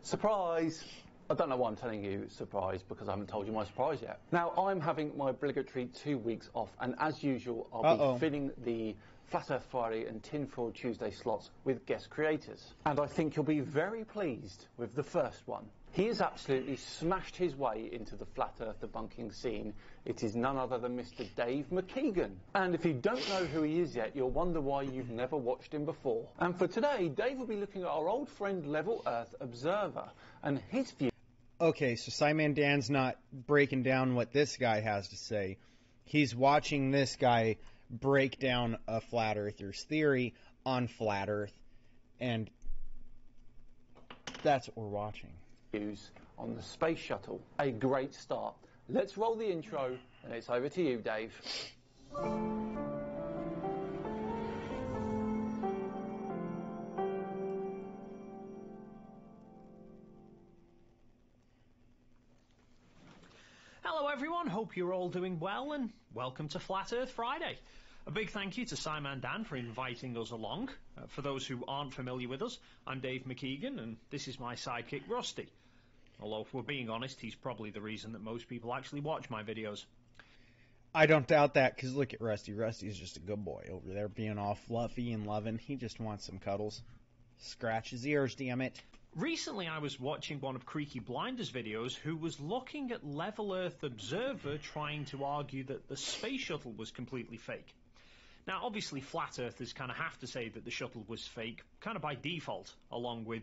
Surprise! I don't know why I'm telling you surprise, because I haven't told you my surprise yet. Now, I'm having my obligatory 2 weeks off, and as usual, I'll be filling the Flat Earth Friday and Tinfoil Tuesday slots with guest creators. And I think you'll be very pleased with the first one. He has absolutely smashed his way into the Flat Earth debunking scene. It is none other than Mr. Dave McKeegan. And if you don't know who he is yet, you'll wonder why you've never watched him before. And for today, Dave will be looking at our old friend Level Earth Observer and his view. Okay, so Simon Dan's not breaking down what this guy has to say. He's watching this guy break down a flat earther's theory on flat Earth, and that's what we're watching. On the space shuttle. A great start. Let's roll the intro, and it's over to you, Dave. Hello everyone, hope you're all doing well, and welcome to Flat Earth Friday. A big thank you to Simon Dan for inviting us along. For those who aren't familiar with us, I'm Dave McKeegan, and this is my sidekick Rusty. Although, if we're being honest, he's probably the reason that most people actually watch my videos. I don't doubt that, because look at Rusty. Rusty's just a good boy over there being all fluffy and loving. He just wants some cuddles. Scratch his ears, damn it. Recently I was watching one of Creaky Blinder's videos who was looking at Level Earth Observer trying to argue that the space shuttle was completely fake. Now, obviously, flat earthers kind of have to say that the shuttle was fake, kind of by default, along with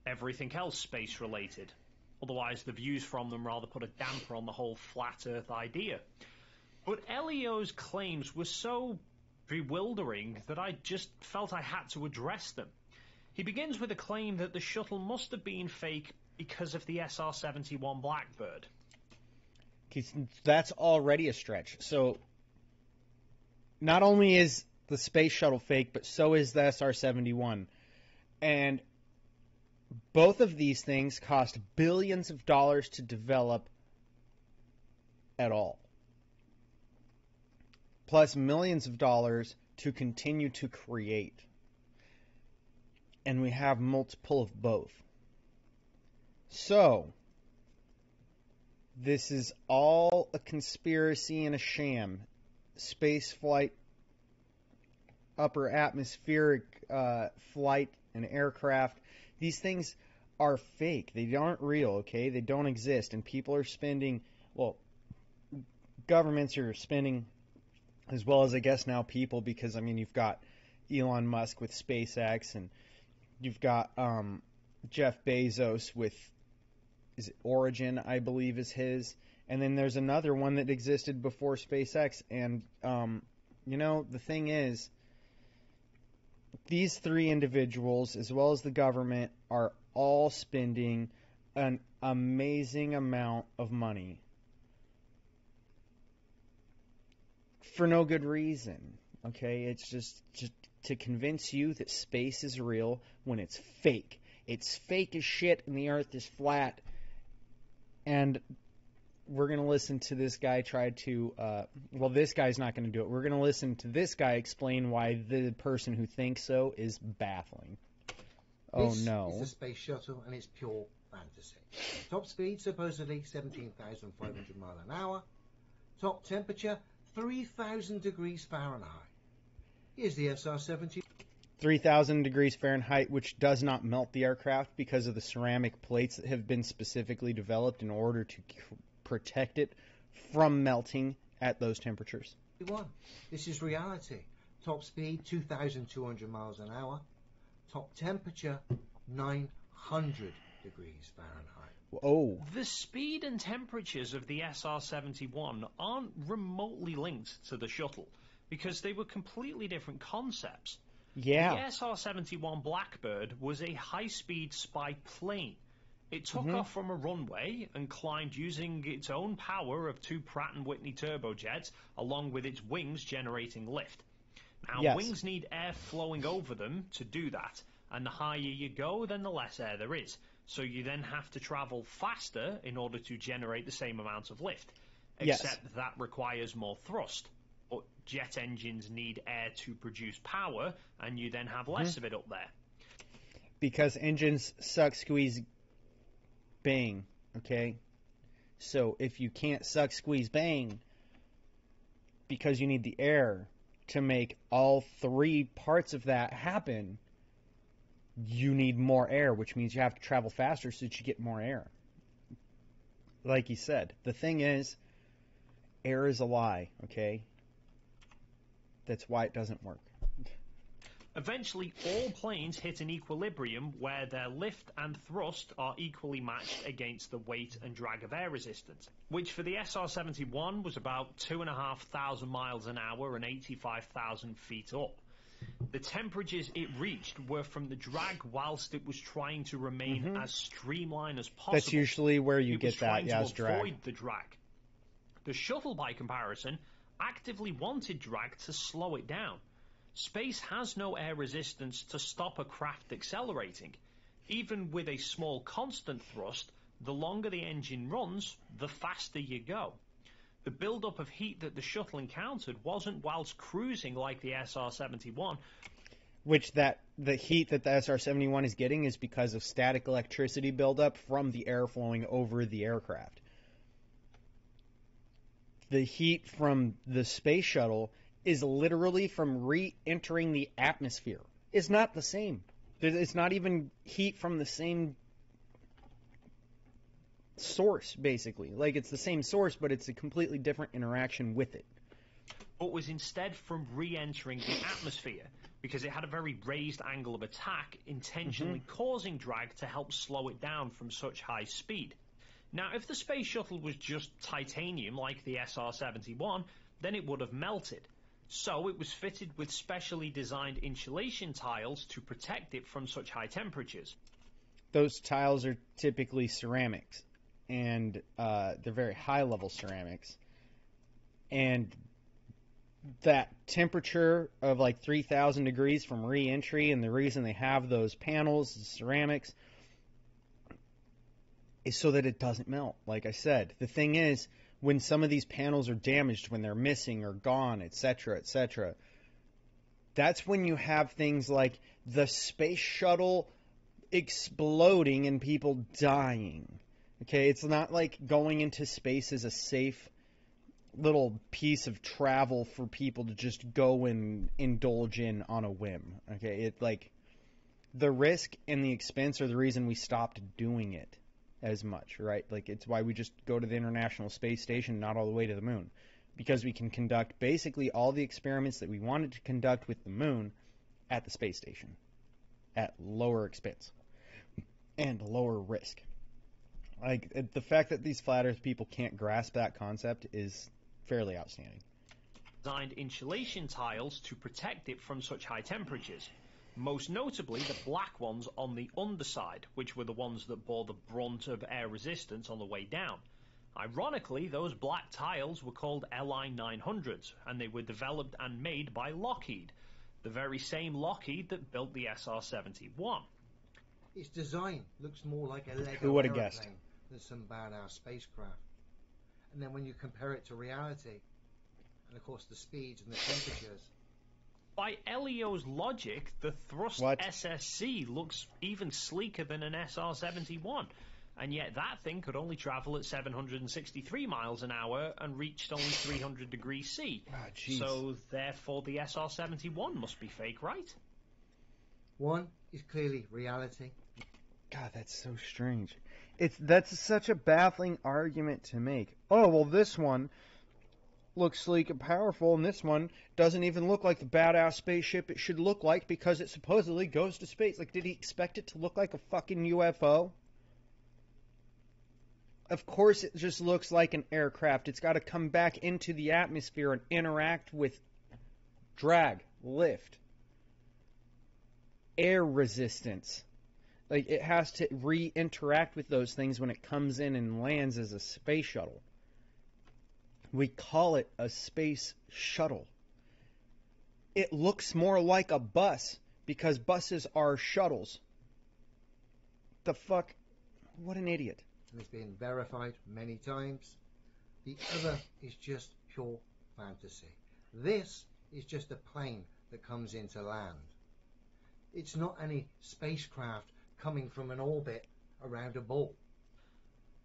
everything else space-related. Otherwise, the views from them rather put a damper on the whole flat earth idea. But LEO's claims were so bewildering that I just felt I had to address them. He begins with a claim that the shuttle must have been fake because of the SR-71 Blackbird. That's already a stretch. So, not only is the space shuttle fake, but so is the SR-71. And both of these things cost billions of dollars to develop at all. Plus millions of dollars to continue to create. And we have multiple of both. So, this is all a conspiracy and a sham. Space flight, upper atmospheric flight, and aircraft. These things are fake. They aren't real, okay? They don't exist. And people are spending, well, governments are spending, as well as I guess now people, because, I mean, you've got Elon Musk with SpaceX, and you've got Jeff Bezos with, is it Origin, I believe is his. And then there's another one that existed before SpaceX. And, you know, the thing is, these three individuals, as well as the government, are all spending an amazing amount of money for no good reason. Okay, it's just to convince you that space is real when it's fake. It's fake as shit and the earth is flat. And we're going to listen to this guy try to, well, this guy's not going to do it. We're going to listen to this guy explain why the person who thinks so is baffling. Oh, no. This is a space shuttle, and it's pure fantasy. Top speed, supposedly 17,500 miles an hour. Top temperature, 3,000 degrees Fahrenheit. Here's the SR-70. 3,000 degrees Fahrenheit, which does not melt the aircraft because of the ceramic plates that have been specifically developed in order to protect it from melting at those temperatures. This is reality. Top speed, 2,200 miles an hour. Top temperature, 900 degrees Fahrenheit. Oh. The speed and temperatures of the SR-71 aren't remotely linked to the shuttle because they were completely different concepts. Yeah. The SR-71 Blackbird was a high-speed spy plane. It took off from a runway and climbed using its own power of two Pratt & Whitney turbojets, along with its wings generating lift. Now, wings need air flowing over them to do that, and the higher you go, then the less air there is. So you then have to travel faster in order to generate the same amount of lift, except that requires more thrust. But jet engines need air to produce power, and you then have less of it up there. Because engines suck, squeeze, bang, okay? So if you can't suck, squeeze, bang, because you need the air to make all three parts of that happen, you need more air, which means you have to travel faster so that you get more air. Like you said, the thing is, air is a lie, okay? That's why it doesn't work. Eventually, all planes hit an equilibrium where their lift and thrust are equally matched against the weight and drag of air resistance, which for the SR-71 was about 2,500 miles an hour and 85,000 feet up. The temperatures it reached were from the drag whilst it was trying to remain as streamlined as possible. That's usually where you get that, as drag. Avoid the drag. The shuttle, by comparison, actively wanted drag to slow it down. Space has no air resistance to stop a craft accelerating. Even with a small constant thrust, the longer the engine runs, the faster you go. The build-up of heat that the shuttle encountered wasn't whilst cruising like the SR-71. Which the heat that the SR-71 is getting is because of static electricity buildup from the air flowing over the aircraft. The heat from the space shuttle is literally from re-entering the atmosphere. It's not the same. It's not even heat from the same source, basically. Like, it's the same source, but it's a completely different interaction with it. But was instead from re-entering the atmosphere, because it had a very raised angle of attack, intentionally causing drag to help slow it down from such high speed. Now, if the space shuttle was just titanium like the SR-71, then it would have melted. So it was fitted with specially designed insulation tiles to protect it from such high temperatures. Those tiles are typically ceramics, and they're very high-level ceramics. And that temperature of like 3,000 degrees from re-entry, and the reason they have those panels, the ceramics, is so that it doesn't melt. Like I said, the thing is, when some of these panels are damaged, when they're missing or gone, etc., that's when you have things like the space shuttle exploding and people dying. Okay, it's not like going into space is a safe little piece of travel for people to just go and indulge in on a whim. Okay, it like the risk and the expense are the reason we stopped doing it as much, right? Like, it's why we just go to the International Space Station, not all the way to the moon, because we can conduct basically all the experiments that we wanted to conduct with the moon at the space station at lower expense and lower risk. Like, the fact that these flat earth people can't grasp that concept is fairly outstanding. Designed insulation tiles to protect it from such high temperatures. Most notably the black ones on the underside, which were the ones that bore the brunt of air resistance on the way down. Ironically, those black tiles were called LI-900s, and they were developed and made by Lockheed, the very same Lockheed that built the SR-71. Its design looks more like a Lego Who would have aeroplane guessed? than some badass spacecraft. And then when you compare it to reality, and of course the speeds and the temperatures, by LEO's logic, the thrust SSC looks even sleeker than an SR-71, and yet that thing could only travel at 763 miles an hour and reached only 300 degrees C. So therefore the SR-71 must be fake, right? One is clearly reality. God, that's so strange. That's such a baffling argument to make. Oh, well, this one looks sleek and powerful, and this one doesn't even look like the badass spaceship it should look like because it supposedly goes to space. Like, did he expect it to look like a fucking UFO? Of course it just looks like an aircraft. It's got to come back into the atmosphere and interact with drag, lift, air resistance. Like, it has to re-interact with those things when it comes in and lands as a space shuttle. We call it a space shuttle. It looks more like a bus because buses are shuttles. The fuck? What an idiot. And it's been verified many times. The other is just pure fantasy. This is just a plane that comes into land. It's not any spacecraft coming from an orbit around a ball.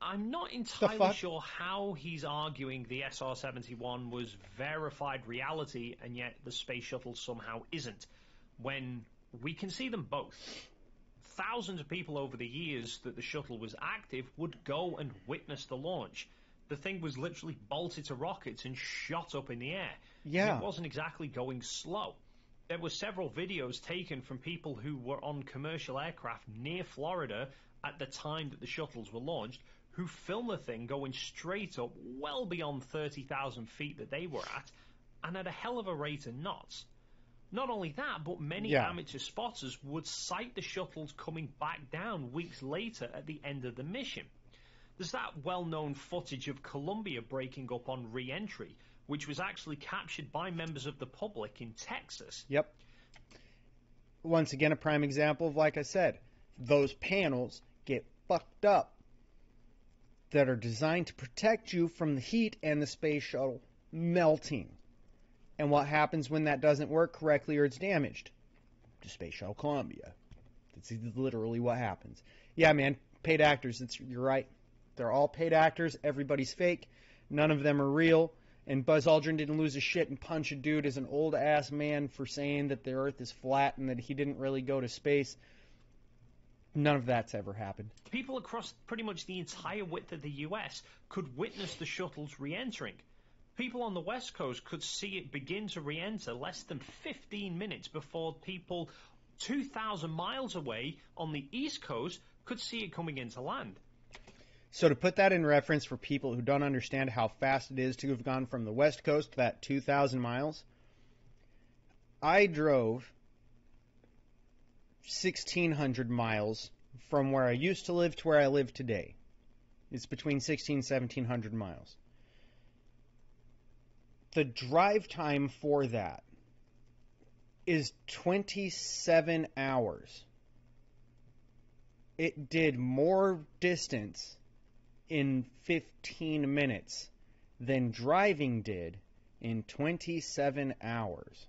I'm not entirely sure how he's arguing the SR-71 was verified reality and yet the space shuttle somehow isn't, when we can see them both. Thousands of people over the years that the shuttle was active would go and witness the launch. The thing was literally bolted to rockets and shot up in the air. Yeah. It wasn't exactly going slow. There were several videos taken from people who were on commercial aircraft near Florida at the time that the shuttles were launched, who filmed the thing going straight up well beyond 30,000 feet that they were at, and at a hell of a rate of knots. Not only that, but many amateur spotters would sight the shuttles coming back down weeks later at the end of the mission. There's that well-known footage of Columbia breaking up on re-entry, which was actually captured by members of the public in Texas. Yep. Once again, a prime example of, like I said, those panels get fucked up that are designed to protect you from the heat and the space shuttle melting. And what happens when that doesn't work correctly or it's damaged? The Space Shuttle Columbia. That's literally what happens. Yeah, man, paid actors. You're right. They're all paid actors. Everybody's fake. None of them are real. And Buzz Aldrin didn't lose his shit and punch a dude as an old-ass man for saying that the Earth is flat and that he didn't really go to space. None of that's ever happened. People across pretty much the entire width of the US could witness the shuttles re-entering. People on the West Coast could see it begin to re-enter less than 15 minutes before people 2,000 miles away on the East Coast could see it coming into land. So to put that in reference for people who don't understand how fast it is to have gone from the West Coast to that 2,000 miles, I drove 1,600 miles from where I used to live to where I live today. It's between 1,600 and 1,700 miles. The drive time for that is 27 hours. It did more distance in 15 minutes than driving did in 27 hours.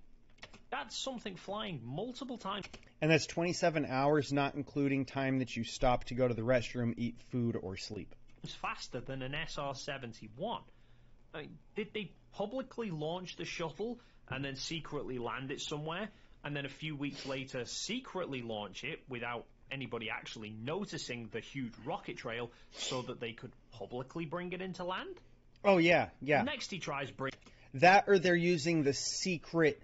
That's something flying multiple times. And that's 27 hours, not including time that you stop to go to the restroom, eat food, or sleep. It's faster than an SR-71. I mean, did they publicly launch the shuttle and then secretly land it somewhere, and then a few weeks later secretly launch it without anybody actually noticing the huge rocket trail so that they could publicly bring it into land? Oh, yeah. Next he tries bring... That, or they're using the secret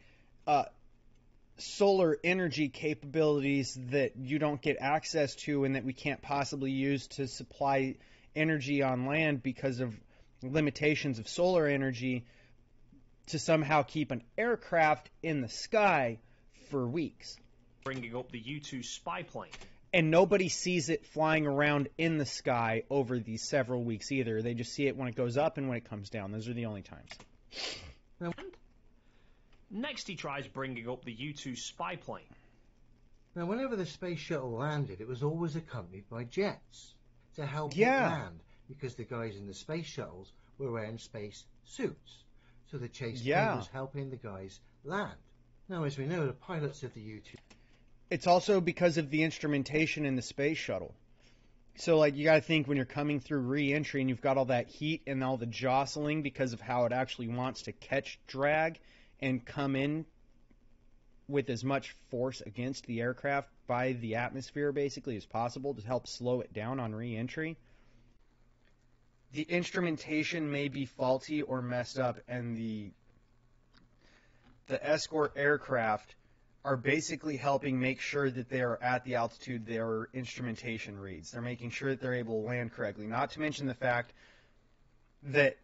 solar energy capabilities that you don't get access to and that we can't possibly use to supply energy on land because of limitations of solar energy, to somehow keep an aircraft in the sky for weeks. Bringing up the U-2 spy plane. And nobody sees it flying around in the sky over these several weeks either. They just see it when it goes up and when it comes down. Those are the only times. Next he tries bringing up the U-2 spy plane. Now, whenever the space shuttle landed, it was always accompanied by jets to help it land, because the guys in the space shuttles were wearing space suits. So the chase plane was helping the guys land. Now, as we know, the pilots of the U-2... It's also because of the instrumentation in the space shuttle. So, like, you got to think when you're coming through re-entry and you've got all that heat and all the jostling because of how it actually wants to catch drag and come in with as much force against the aircraft by the atmosphere, basically, as possible to help slow it down on re-entry. The instrumentation may be faulty or messed up, and the escort aircraft are basically helping make sure that they are at the altitude their instrumentation reads. They're making sure that they're able to land correctly. Not to mention the fact that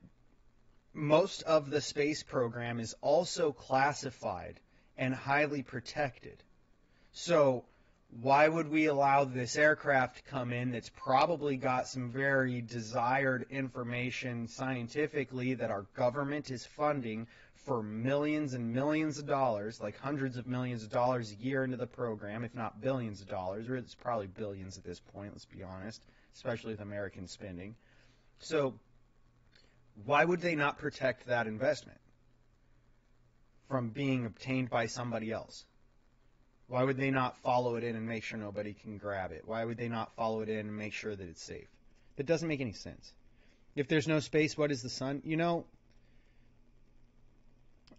most of the space program is also classified and highly protected. So why would we allow this aircraft to come in that's probably got some very desired information scientifically that our government is funding for millions and millions of dollars, like hundreds of millions of dollars a year into the program, if not billions of dollars, or it's probably billions at this point, let's be honest, especially with American spending. So why would they not protect that investment from being obtained by somebody else? Why would they not follow it in and make sure nobody can grab it? Why would they not follow it in and make sure that it's safe? That doesn't make any sense. If there's no space, what is the sun? You know,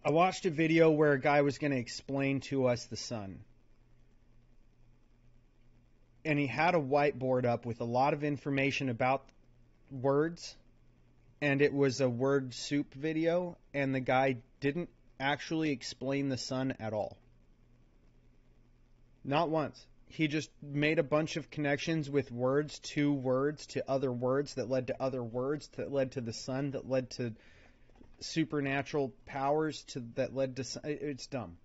I watched a video where a guy was going to explain to us the sun. And he had a whiteboard up with a lot of information about words. And it was a word soup video. And the guy didn't actually explain the sun at all. Not once. He just made a bunch of connections with words to other words that led to other words that led to the sun, that led to supernatural powers, that led to... It's dumb.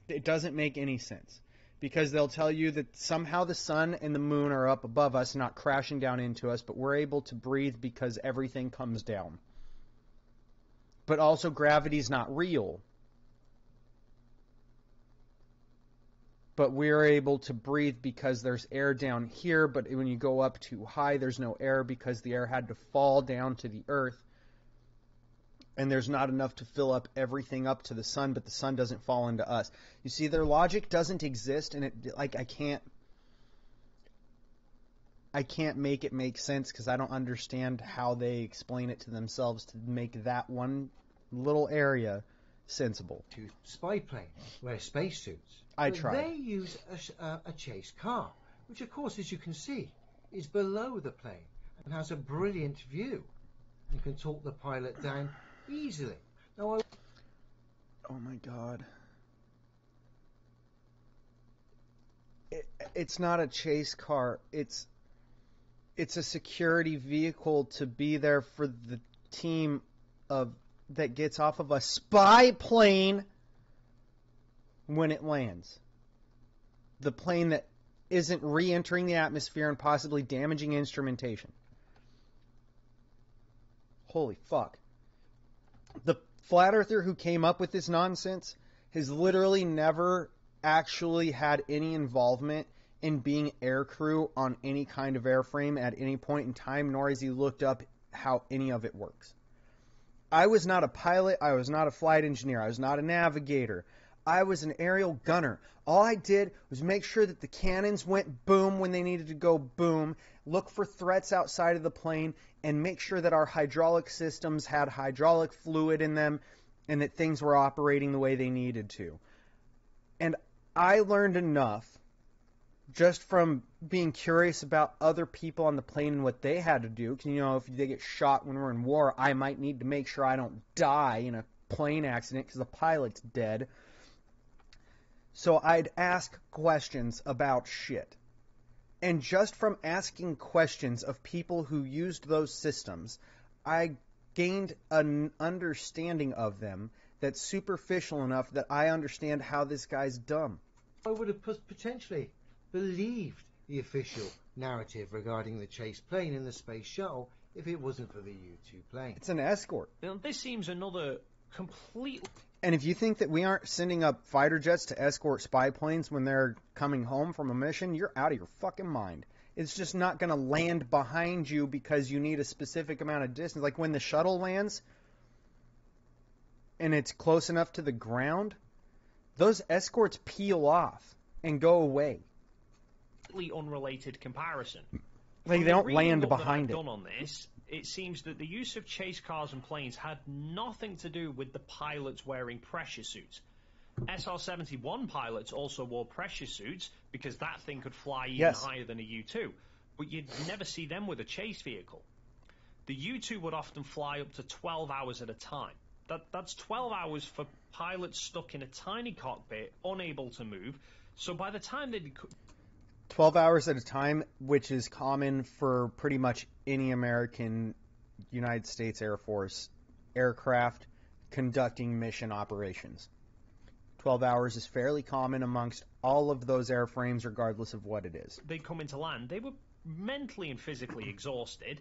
It doesn't make any sense. Because they'll tell you that somehow the sun and the moon are up above us, not crashing down into us, but we're able to breathe because everything comes down. But also gravity's not real. But we're able to breathe because there's air down here, but when you go up too high, there's no air because the air had to fall down to the earth. And there's not enough to fill up everything up to the sun, but the sun doesn't fall into us. You see, their logic doesn't exist, and I can't make it make sense because I don't understand how they explain it to themselves to make that one little area sensible. To spy planes wear spacesuits. I tried. They use a chase car, which, of course, as you can see, is below the plane and has a brilliant view and can talk the pilot down easily. Now, oh my God. It's not a chase car. It's a security vehicle to be there for the team that gets off of a spy plane when it lands. The plane that isn't re-entering the atmosphere and possibly damaging instrumentation. Holy fuck. The flat earther who came up with this nonsense has literally never actually had any involvement in being aircrew on any kind of airframe at any point in time, nor has he looked up how any of it works. I was not a pilot. I was not a flight engineer. I was not a navigator. I was an aerial gunner. All I did was make sure that the cannons went boom when they needed to go boom, look for threats outside of the plane, and make sure that our hydraulic systems had hydraulic fluid in them and that things were operating the way they needed to. And I learned enough just from being curious about other people on the plane and what they had to do. Because, you know, if they get shot when we're in war, I might need to make sure I don't die in a plane accident because the pilot's dead. So I'd ask questions about shit. And just from asking questions of people who used those systems, I gained an understanding of them that's superficial enough that I understand how this guy's dumb. I would have potentially believed the official narrative regarding the chase plane in the space shuttle if it wasn't for the U-2 plane. It's an escort. Now, this seems another complete... And if you think that we aren't sending up fighter jets to escort spy planes when they're coming home from a mission, you're out of your fucking mind. It's just not going to land behind you because you need a specific amount of distance. Like when the shuttle lands and it's close enough to the ground, those escorts peel off and go away. Unrelated comparison. Like they don't land behind it. Done on this, it seems that the use of chase cars and planes had nothing to do with the pilots wearing pressure suits. SR-71 pilots also wore pressure suits because that thing could fly even higher than a U-2, but you'd never see them with a chase vehicle. The U-2 would often fly up to 12 hours at a time. That's 12 hours for pilots stuck in a tiny cockpit, unable to move, so by the time they'd... 12 hours at a time, which is common for pretty much any American United States Air Force aircraft conducting mission operations. 12 hours is fairly common amongst all of those airframes, regardless of what it is. They come into land. They were mentally and physically exhausted.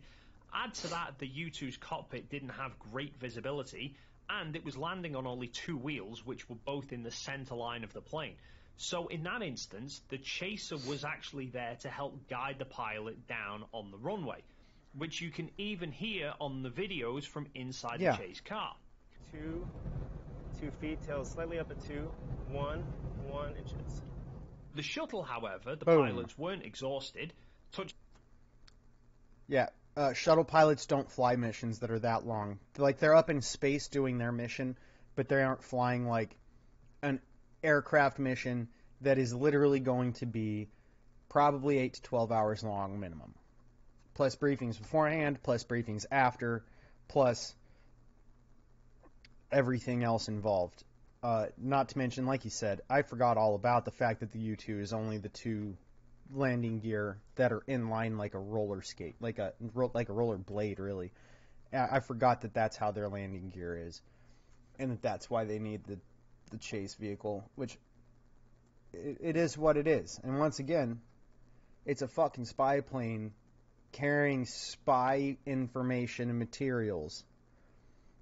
Add to that, the U-2's cockpit didn't have great visibility, and it was landing on only two wheels, which were both in the center line of the plane. So in that instance, the chaser was actually there to help guide the pilot down on the runway, which you can even hear on the videos from inside the chase car. 2 feet, tail slightly up at 1 inches. The shuttle, however, the pilots weren't exhausted. Yeah, shuttle pilots don't fly missions that are that long. Like, they're up in space doing their mission, but they aren't flying, like, an aircraft mission that is literally going to be probably 8 to 12 hours long minimum. Plus briefings beforehand, plus briefings after, plus everything else involved. Not to mention, like you said, I forgot all about the fact that the U-2 is only the two landing gear that are in line like a roller skate, like a roller blade, really. I forgot that that's how their landing gear is, and that's why they need the chase vehicle, which it is what it is. And once again, it's a fucking spy plane carrying spy information and materials.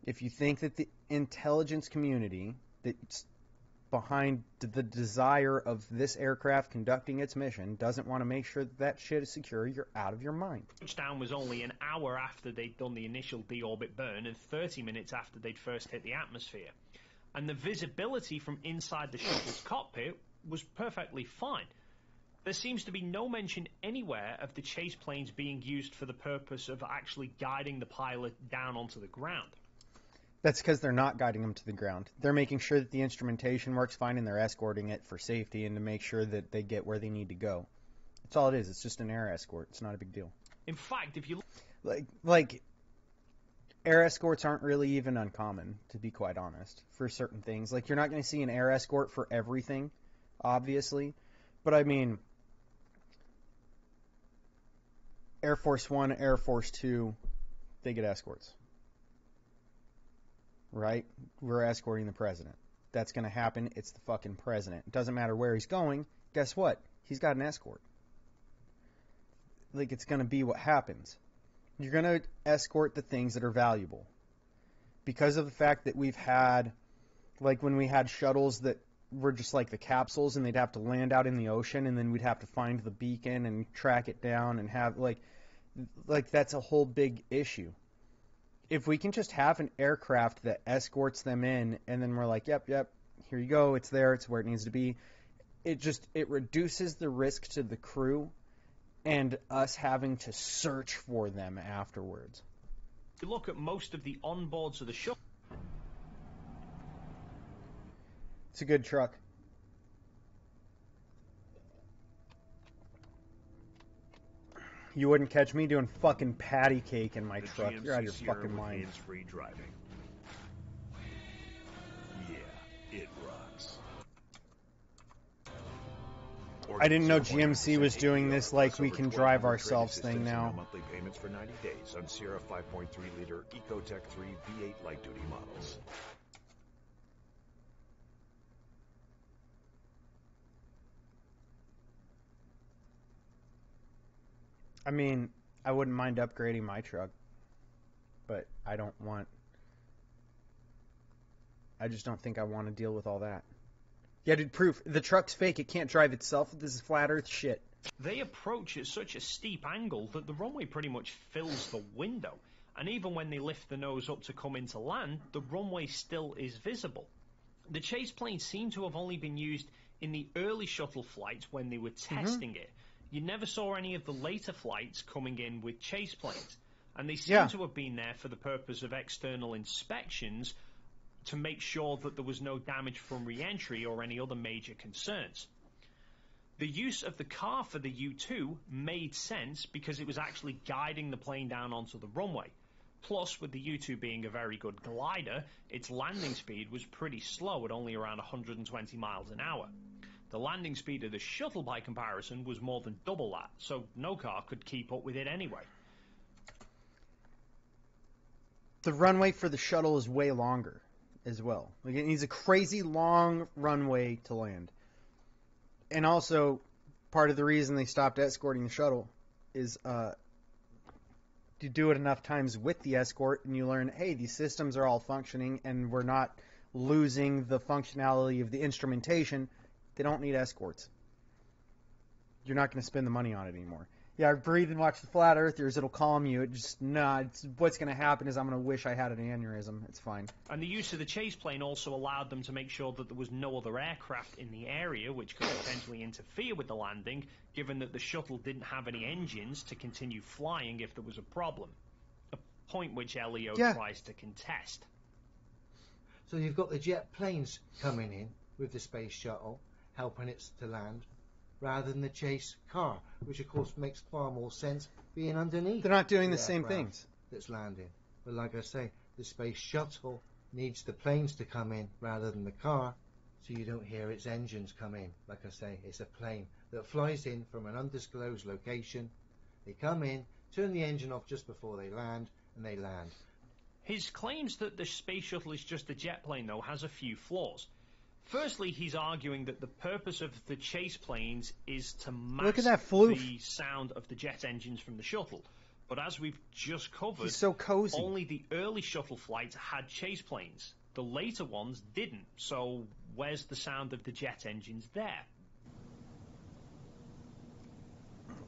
If you think that the intelligence community that's behind the desire of this aircraft conducting its mission doesn't want to make sure that shit is secure, you're out of your mind. Touchdown was only an hour after they'd done the initial deorbit burn and 30 minutes after they'd first hit the atmosphere. And the visibility from inside the shuttle's cockpit was perfectly fine. There seems to be no mention anywhere of the chase planes being used for the purpose of actually guiding the pilot down onto the ground. That's because they're not guiding them to the ground. They're making sure that the instrumentation works fine, and they're escorting it for safety and to make sure that they get where they need to go. That's all it is. It's just an air escort. It's not a big deal. In fact, if you like air escorts aren't really even uncommon, to be quite honest, for certain things. Like, you're not going to see an air escort for everything, obviously, but I mean, Air Force One, Air Force Two, they get escorts. Right? We're escorting the president. That's going to happen. It's the fucking president. It doesn't matter where he's going. Guess what? He's got an escort. Like, it's going to be what happens. You're going to escort the things that are valuable. Because of the fact that we've had, like, when we had shuttles that were just like the capsules and they'd have to land out in the ocean and then we'd have to find the beacon and track it down and have, like that's a whole big issue. If we can just have an aircraft that escorts them in and then we're like, yep, here you go, it's there, it's where it needs to be, it reduces the risk to the crew and us having to search for them afterwards. If you look at most of the onboards of the shuttle, it's a good truck. You wouldn't catch me doing fucking patty cake in my truck. You're out of your fucking mind. Hands-free driving. Yeah, it runs. I didn't know GMC was doing this like we can drive ourselves thing now. Monthly payments for 90 days on Sierra 5.3-liter Ecotec 3 V8 light-duty models. I mean, I wouldn't mind upgrading my truck, but I just don't think I want to deal with all that. Yeah, dude, proof. The truck's fake. It can't drive itself. This is flat earth shit. They approach at such a steep angle that the runway pretty much fills the window. And even when they lift the nose up to come into land, the runway still is visible. The chase planes seem to have only been used in the early shuttle flights when they were testing it. You never saw any of the later flights coming in with chase planes. And they seem to have been there for the purpose of external inspections to make sure that there was no damage from re-entry or any other major concerns. The use of the car for the U-2 made sense because it was actually guiding the plane down onto the runway. Plus, with the U-2 being a very good glider, its landing speed was pretty slow at only around 120 miles an hour. The landing speed of the shuttle, by comparison, was more than double that, so no car could keep up with it anyway. The runway for the shuttle is way longer as well. Like, it needs a crazy long runway to land. And also, part of the reason they stopped escorting the shuttle is you do it enough times with the escort and you learn, hey, these systems are all functioning and we're not losing the functionality of the instrumentation. They don't need escorts. You're not going to spend the money on it anymore. Yeah, breathe and watch the flat earthers. It'll calm you. What's going to happen is I'm going to wish I had an aneurysm. It's fine. And the use of the chase plane also allowed them to make sure that there was no other aircraft in the area which could potentially interfere with the landing, given that the shuttle didn't have any engines to continue flying if there was a problem. A point which LEO tries to contest. So you've got the jet planes coming in with the space shuttle, helping it to land, rather than the chase car, which of course makes far more sense being underneath. They're not doing the same things. That's landing. But like I say, the space shuttle needs the planes to come in rather than the car, so you don't hear its engines come in. Like I say, it's a plane that flies in from an undisclosed location. They come in, turn the engine off just before they land, and they land. His claims that the space shuttle is just a jet plane, though, has a few flaws. Firstly, he's arguing that the purpose of the chase planes is to mask the sound of the jet engines from the shuttle. But as we've just covered, he's so cozy. Only the early shuttle flights had chase planes. The later ones didn't. So where's the sound of the jet engines there?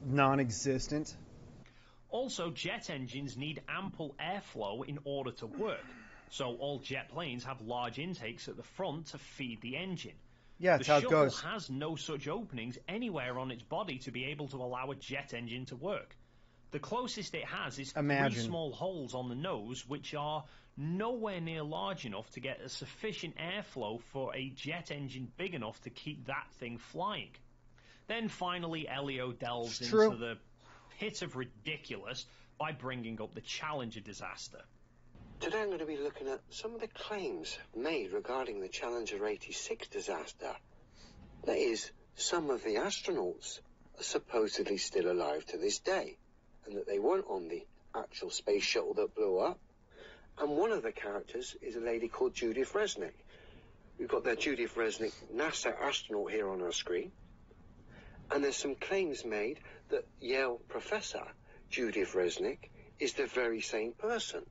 Non-existent. Also, jet engines need ample airflow in order to work. So all jet planes have large intakes at the front to feed the engine. Yeah, that's how it goes. The shuttle has no such openings anywhere on its body to be able to allow a jet engine to work. The closest it has is 3 small holes on the nose, which are nowhere near large enough to get a sufficient airflow for a jet engine big enough to keep that thing flying. Then finally, LEO delves into the pit of ridiculous by bringing up the Challenger disaster. Today I'm going to be looking at some of the claims made regarding the Challenger 86 disaster. That is, some of the astronauts are supposedly still alive to this day, and that they weren't on the actual space shuttle that blew up. And one of the characters is a lady called Judith Resnik. We've got that Judith Resnik NASA astronaut here on our screen. And there's some claims made that Yale professor Judith Resnik is the very same person.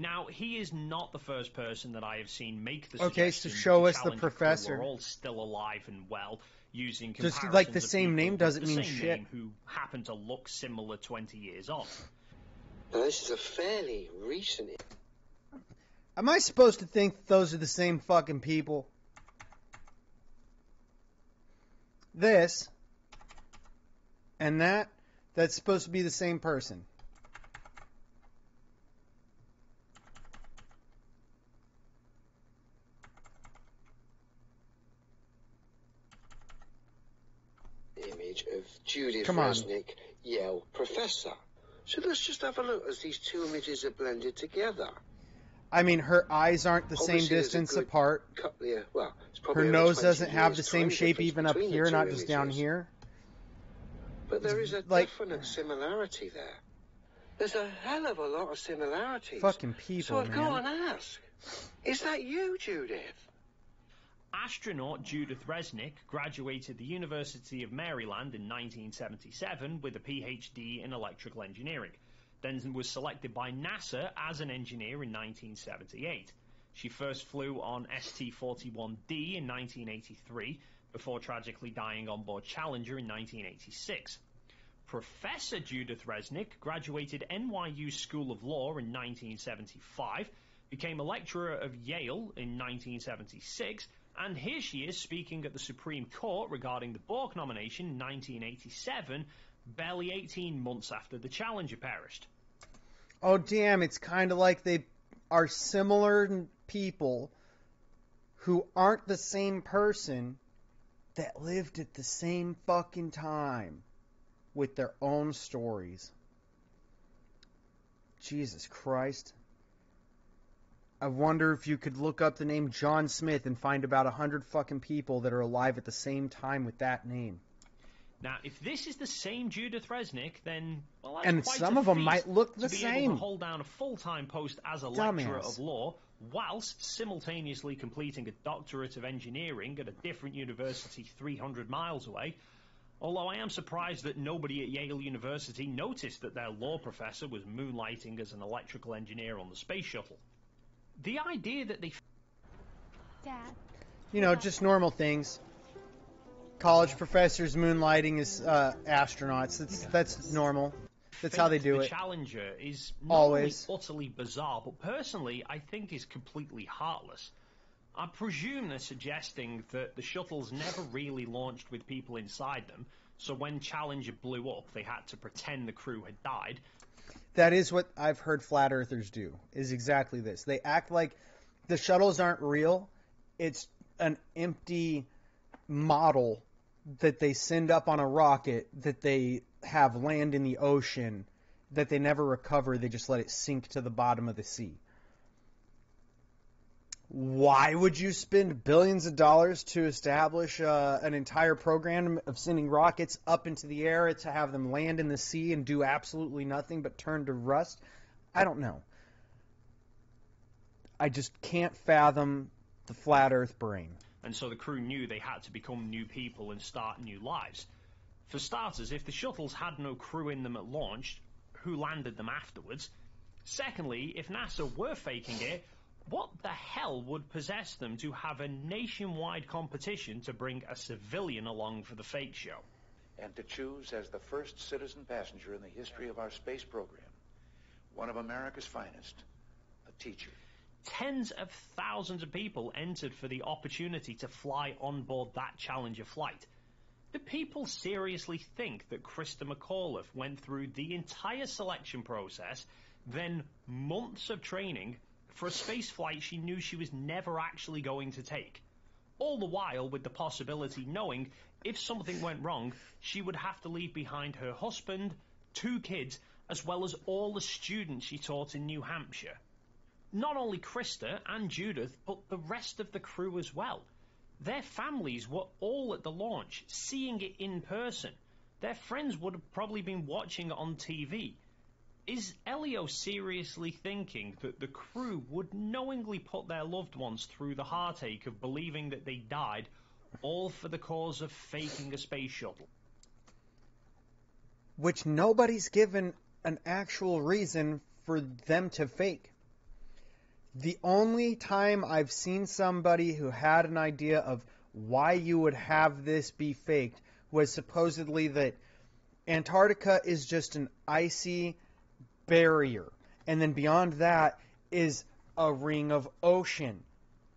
Now, he is not the first person that I have seen make the suggestion. So show us the professor. We're all still alive and well, using comparisons. Just like the same name doesn't mean shit. Who happen to look similar 20 years on. Now, this is a fairly recent. Am I supposed to think those are the same fucking people? This and that's supposed to be the same person. Image of Judith Resnik, Yale professor. So let's just have a look as these two images are blended together. I mean, her eyes aren't the same distance apart. Her nose doesn't have the same shape even up here, not just down here. But there is a definite similarity there. There's a hell of a lot of similarities. Fucking people, So I've got to ask, is that you, Judith? Astronaut Judith Resnik graduated the University of Maryland in 1977 with a PhD in electrical engineering, then was selected by NASA as an engineer in 1978. She first flew on ST-41D in 1983, before tragically dying on board Challenger in 1986. Professor Judith Resnik graduated NYU School of Law in 1975, became a lecturer of Yale in 1976, and here she is speaking at the Supreme Court regarding the Bork nomination in 1987, barely 18 months after the Challenger perished. Oh, damn, it's kind of like they are similar people who aren't the same person that lived at the same fucking time with their own stories. Jesus Christ. I wonder if you could look up the name John Smith and find about 100 fucking people that are alive at the same time with that name. Now, if this is the same Judith Resnik, then that's and quite some of them might look the to be same. Able to hold down a full-time post as a lecturer of law, whilst simultaneously completing a doctorate of engineering at a different university 300 miles away. Although I am surprised that nobody at Yale University noticed that their law professor was moonlighting as an electrical engineer on the space shuttle. The idea that they... Dad. You know, just normal things. college professors moonlighting as astronauts. That's normal. That's how they do the it. Challenger is not Always. only utterly bizarre, but personally, I think is completely heartless. I presume they're suggesting that the shuttles never really launched with people inside them, so when Challenger blew up, they had to pretend the crew had died. That is what I've heard flat earthers do, is exactly this. They act like the shuttles aren't real. It's an empty model that they send up on a rocket that they have land in the ocean that they never recover. They just let it sink to the bottom of the sea. Why would you spend billions of dollars to establish an entire program of sending rockets up into the air to have them land in the sea and do absolutely nothing but turn to rust? I don't know. I just can't fathom the flat earth brain. And so the crew knew they had to become new people and start new lives. For starters, if the shuttles had no crew in them at launch, who landed them afterwards? Secondly, if NASA were faking it, what the hell would possess them to have a nationwide competition to bring a civilian along for the fake show? And to choose as the first citizen passenger in the history of our space program, one of America's finest, a teacher. Tens of thousands of people entered for the opportunity to fly on board that Challenger flight. Do people seriously think that Krista McAuliffe went through the entire selection process, then months of training, for a space flight she knew she was never actually going to take? All the while with the possibility knowing if something went wrong, she would have to leave behind her husband, 2 kids, as well as all the students she taught in New Hampshire. Not only Krista and Judith, but the rest of the crew as well. Their families were all at the launch, seeing it in person. Their friends would have probably been watching it on TV. Is Elio seriously thinking that the crew would knowingly put their loved ones through the heartache of believing that they died, all for the cause of faking a space shuttle? Which nobody's given an actual reason for them to fake. The only time I've seen somebody who had an idea of why you would have this be faked was supposedly that Antarctica is just an icy barrier, and then beyond that is a ring of ocean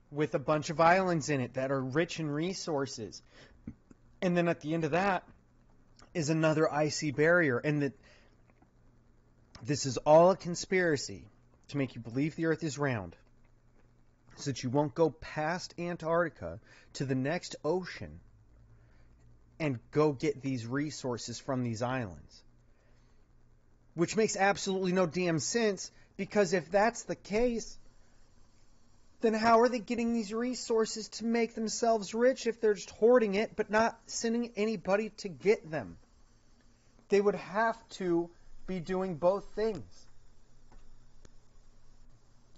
with a bunch of islands in it that are rich in resources, and then at the end of that is another icy barrier, and that this is all a conspiracy to make you believe the earth is round so that you won't go past Antarctica to the next ocean and go get these resources from these islands. Which makes absolutely no damn sense, because if that's the case, then how are they getting these resources to make themselves rich if they're just hoarding it but not sending anybody to get them? They would have to be doing both things.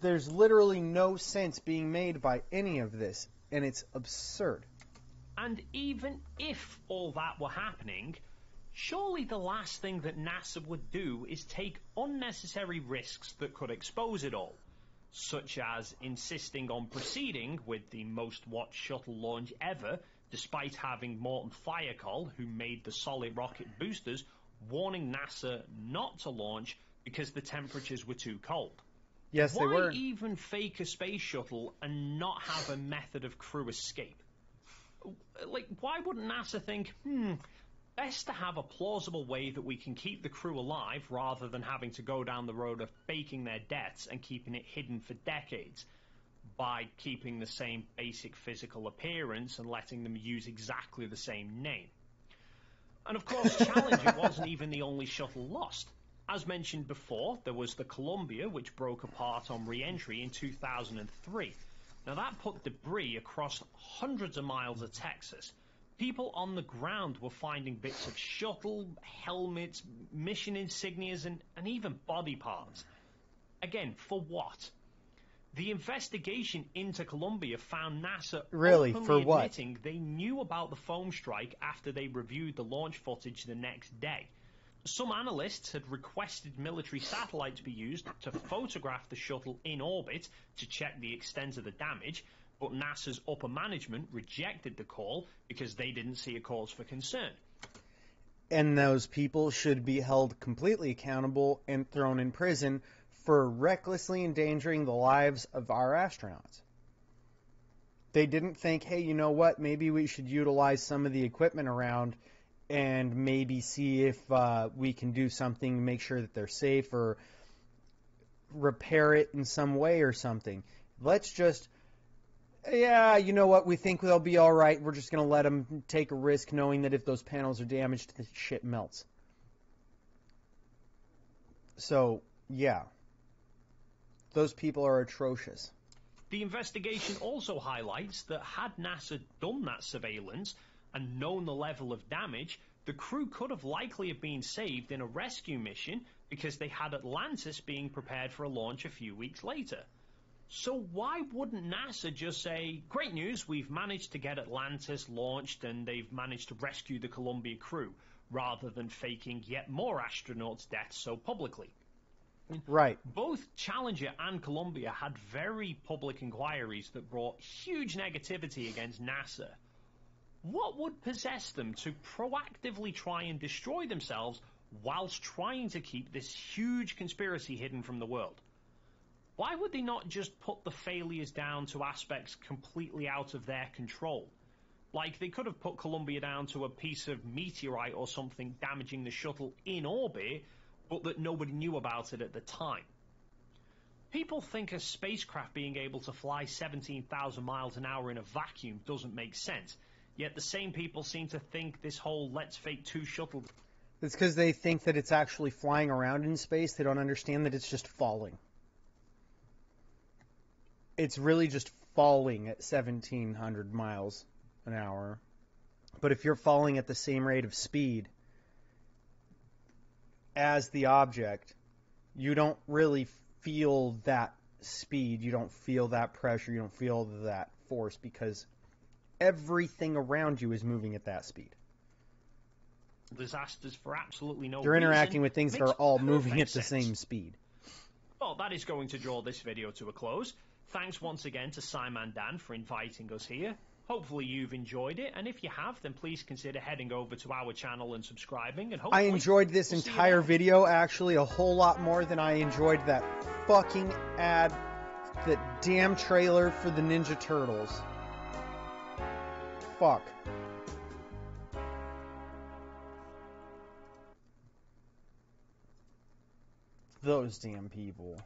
There's literally no sense being made by any of this, and it's absurd. And even if all that were happening, surely the last thing that NASA would do is take unnecessary risks that could expose it all, such as insisting on proceeding with the most watched shuttle launch ever, despite having Morton Firecall, who made the solid rocket boosters, warning NASA not to launch because the temperatures were too cold. Yes, they were. Why even fake a space shuttle and not have a method of crew escape? Like, why wouldn't NASA think, best to have a plausible way that we can keep the crew alive rather than having to go down the road of faking their deaths and keeping it hidden for decades by keeping the same basic physical appearance and letting them use exactly the same name? And of course, Challenger wasn't even the only shuttle lost. As mentioned before, there was the Columbia, which broke apart on re-entry in 2003. Now that put debris across hundreds of miles of Texas. People on the ground were finding bits of shuttle, helmets, mission insignias, and even body parts. Again, for what? The investigation into Columbia found NASA Really, for what? admitting they knew about the foam strike after they reviewed the launch footage the next day. Some analysts had requested military satellites be used to photograph the shuttle in orbit to check the extent of the damage, but NASA's upper management rejected the call because they didn't see a cause for concern. And those people should be held completely accountable and thrown in prison for recklessly endangering the lives of our astronauts. They didn't think, hey, you know what, maybe we should utilize some of the equipment around and maybe see if we can do something, make sure that they're safe or repair it in some way or something. Let's just, yeah, you know what, we think they'll be all right. We're just going to let them take a risk knowing that if those panels are damaged, the shit melts. So, yeah. Those people are atrocious. The investigation also highlights that had NASA done that surveillance and known the level of damage, the crew could have likely have been saved in a rescue mission because they had Atlantis being prepared for a launch a few weeks later. So why wouldn't NASA just say, great news, we've managed to get Atlantis launched and they've managed to rescue the Columbia crew, rather than faking yet more astronauts' deaths so publicly? Right. Both Challenger and Columbia had very public inquiries that brought huge negativity against NASA. What would possess them to proactively try and destroy themselves whilst trying to keep this huge conspiracy hidden from the world? Why would they not just put the failures down to aspects completely out of their control? Like, they could have put Columbia down to a piece of meteorite or something damaging the shuttle in orbit, but that nobody knew about it at the time. People think a spacecraft being able to fly 17,000 miles an hour in a vacuum doesn't make sense. Yet the same people seem to think this whole let's fake two shuttles... It's because they think that it's actually flying around in space. They don't understand that it's just falling. It's really just falling at 1,700 miles an hour. But if you're falling at the same rate of speed as the object, you don't really feel that speed. You don't feel that pressure. You don't feel that force because everything around you is moving at that speed. Disasters for absolutely no reason. You're interacting with things that are all moving at the same speed. Well, that is going to draw this video to a close. Thanks once again to Simon Dan for inviting us here. Hopefully you've enjoyed it, and if you have, then please consider heading over to our channel and subscribing. And hopefully I enjoyed this entire video actually a whole lot more than I enjoyed that fucking ad, that damn trailer for the Ninja Turtles. Fuck. Those damn people.